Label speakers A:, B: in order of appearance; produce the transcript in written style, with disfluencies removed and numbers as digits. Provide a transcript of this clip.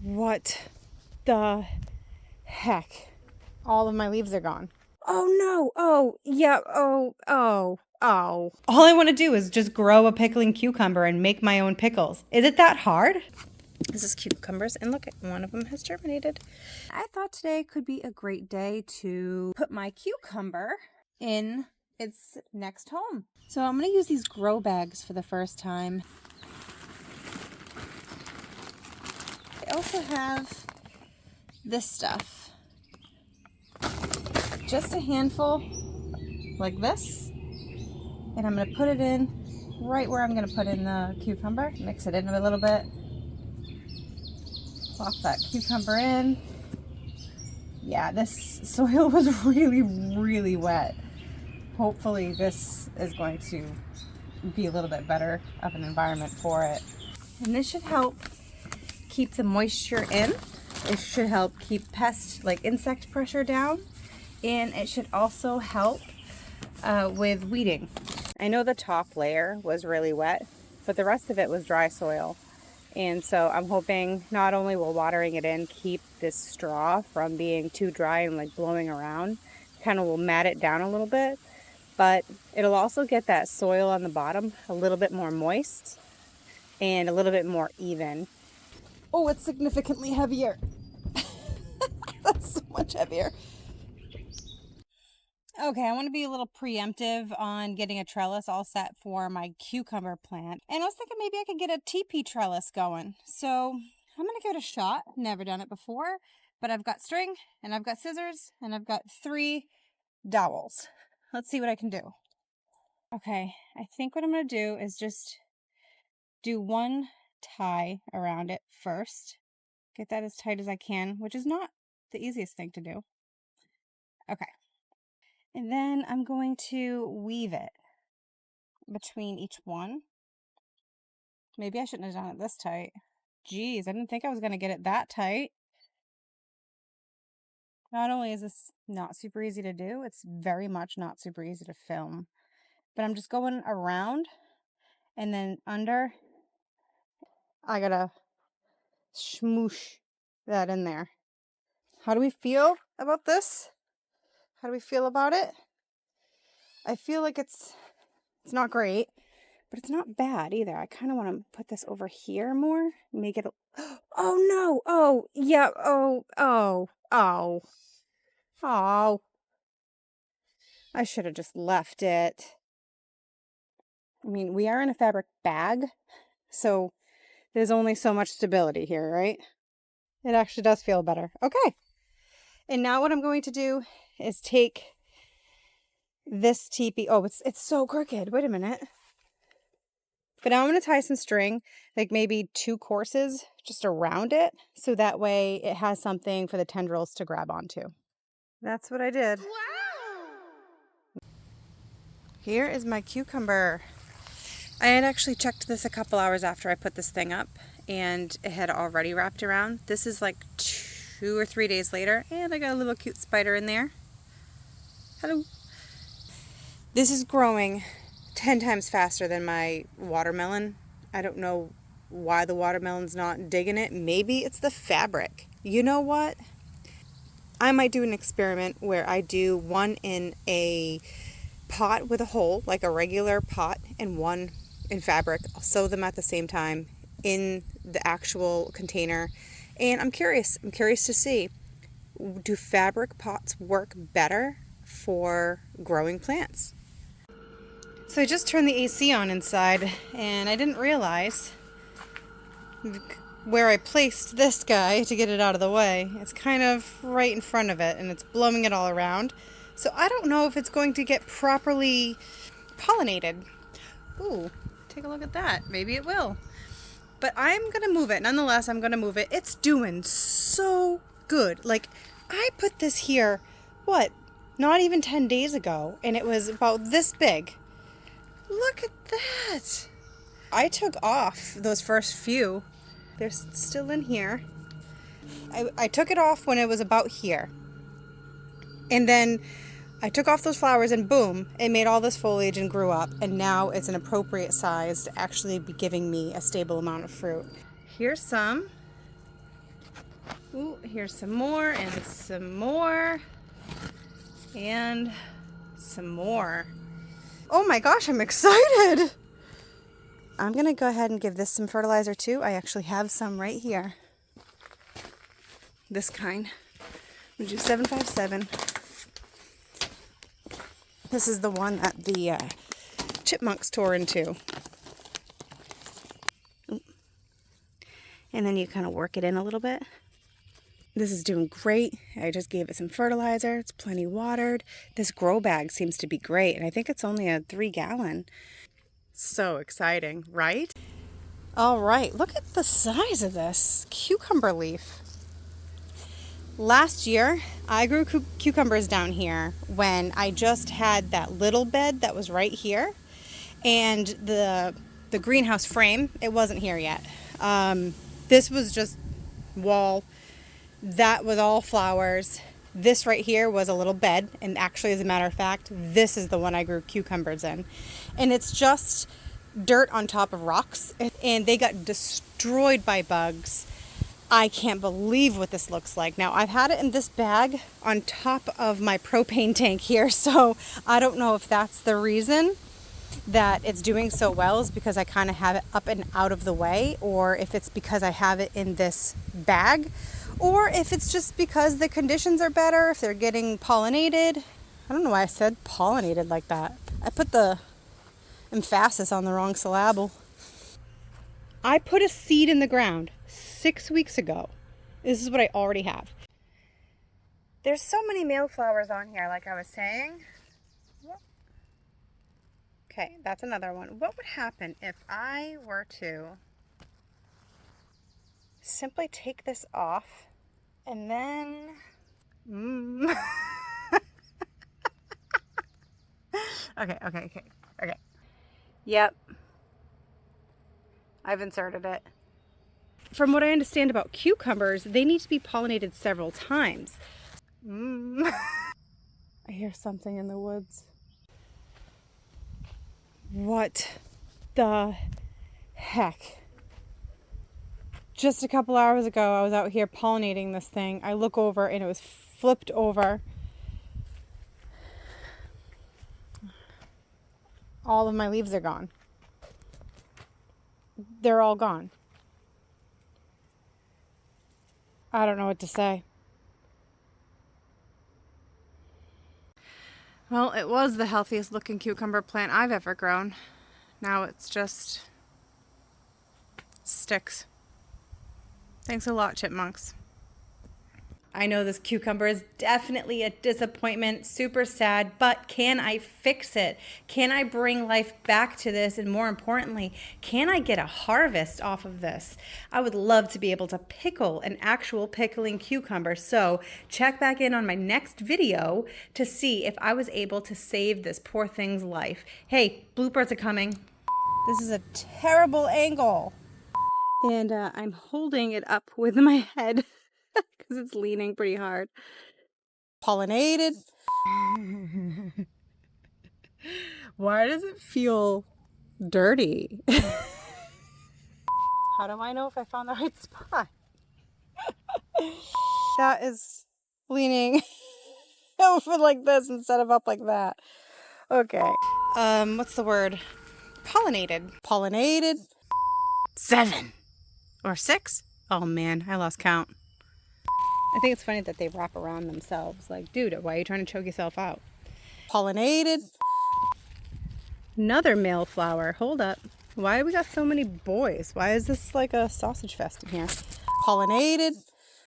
A: What the heck? All of my leaves are gone. Oh no, oh, yeah, oh. All I want to do is just grow a pickling cucumber and make my own pickles. Is it that hard? This is cucumbers, and look, one of them has germinated. I thought today could be a great day to put my cucumber in its next home. So I'm going to use these grow bags for the first time. I also have this stuff. Just a handful like this. And I'm going to put it in right where I'm going to put in the cucumber. Mix it in a little bit. Plop that cucumber in. Yeah, this soil was really wet. Hopefully this is going to be a little bit better of an environment for it. And this should help keep the moisture in. It should help keep pest, like insect pressure down. And it should also help with weeding. I know the top layer was really wet, but the rest of it was dry soil. And so I'm hoping not only will watering it in keep this straw from being too dry and like blowing around, kind of will mat it down a little bit, but it'll also get that soil on the bottom a little bit more moist and a little bit more even. Oh, it's significantly heavier. That's so much heavier. Okay, I want to be a little preemptive on getting a trellis all set for my cucumber plant. And I was thinking maybe I could get a teepee trellis going. So I'm going to give it a shot. Never done it before, but I've got string and I've got scissors and I've got 3 dowels. Let's see what I can do. Okay, I think what I'm going to do is just do 1 tie around it first. Get that as tight as I can, which is not the easiest thing to do. Okay. And then I'm going to weave it between each one. Maybe I shouldn't have done it this tight. Geez, I didn't think I was going to get it that tight. Not only is this not super easy to do, it's very much not super easy to film. But I'm just going around and then under. I gotta smoosh that in there. How do we feel about this? How do we feel about it? I feel like it's not great, but it's not bad either. I kind of want to put this over here more, make it. Oh no! Oh yeah! Oh! I should have just left it. I mean, we are in a fabric bag, so there's only so much stability here, right? It actually does feel better. Okay. And now what I'm going to do is take this teepee. Oh, it's so crooked. Wait a minute. But now I'm going to tie some string, like maybe 2 courses just around it, so that way it has something for the tendrils to grab onto. That's what I did. Wow! Here is my cucumber. I had actually checked this a couple hours after I put this thing up, and it had already wrapped around. This is like 2 or 3 days later, and I got a little cute spider in there. Hello. This is growing 10 times faster than my watermelon. I don't know why the watermelon's not digging it. Maybe it's the fabric. You know what? I might do an experiment where I do one in a pot with a hole, like a regular pot, and one in fabric. I'll sew them at the same time in the actual container. And I'm curious to see, do fabric pots work better for growing plants? So I just turned the AC on inside, and I didn't realize where I placed this guy to get it out of the way. It's kind of right in front of it, and it's blowing it all around. So I don't know if it's going to get properly pollinated. Ooh, take a look at that. Maybe it will. But I'm going to move it. Nonetheless, I'm going to move it. It's doing so good. Like, I put this here, not even 10 days ago, and it was about this big. Look at that. I took off those first few. They're still in here. I took it off when it was about here. And then I took off those flowers and boom, it made all this foliage and grew up. And now it's an appropriate size to actually be giving me a stable amount of fruit. Here's some. Ooh, here's some more and some more and some more. Oh my gosh, I'm excited. I'm gonna go ahead and give this some fertilizer too. I actually have some right here. This kind. I'm gonna do 757. This is the one that the chipmunks tore into. And then you kind of work it in a little bit. This is doing great. I just gave it some fertilizer. It's plenty watered. This grow bag seems to be great. And I think it's only a 3-gallon. So exciting, right? All right, look at the size of this cucumber leaf. Last year, I grew cucumbers down here when I just had that little bed that was right here. And the greenhouse frame, it wasn't here yet. This was just wall. That was all flowers. This right here was a little bed. And actually, as a matter of fact, this is the one I grew cucumbers in. And it's just dirt on top of rocks. And they got destroyed by bugs. I can't believe what this looks like. Now, I've had it in this bag on top of my propane tank here. So I don't know if that's the reason that it's doing so well, is because I kind of have it up and out of the way, or if it's because I have it in this bag, or if it's just because the conditions are better, if they're getting pollinated. I don't know why I said pollinated like that. I put the emphasis on the wrong syllable. I put a seed in the ground 6 weeks ago. This is what I already have. There's so many male flowers on here, like I was saying. Okay, that's another one. What would happen if I were to simply take this off and then... Okay. Yep. I've inserted it. From what I understand about cucumbers, they need to be pollinated several times. I hear something in the woods. What the heck? Just a couple hours ago, I was out here pollinating this thing. I look over and it was flipped over. All of my leaves are gone. They're all gone. I don't know what to say. Well, it was the healthiest looking cucumber plant I've ever grown. Now it's just sticks. Thanks a lot, chipmunks. I know this cucumber is definitely a disappointment, super sad, but can I fix it? Can I bring life back to this? And more importantly, can I get a harvest off of this? I would love to be able to pickle an actual pickling cucumber. So check back in on my next video to see if I was able to save this poor thing's life. Hey, bloopers are coming. This is a terrible angle. And I'm holding it up with my head. Because it's leaning pretty hard. Pollinated. Why does it feel dirty? How do I know if I found the right spot? That is leaning over like this instead of up like that. Okay. What's the word? Pollinated. Pollinated. 7 or 6. Oh man, I lost count. I think it's funny that they wrap around themselves. Like, dude, why are you trying to choke yourself out? Pollinated. Another male flower. Hold up. Why we got so many boys? Why is this like a sausage fest in here? Pollinated.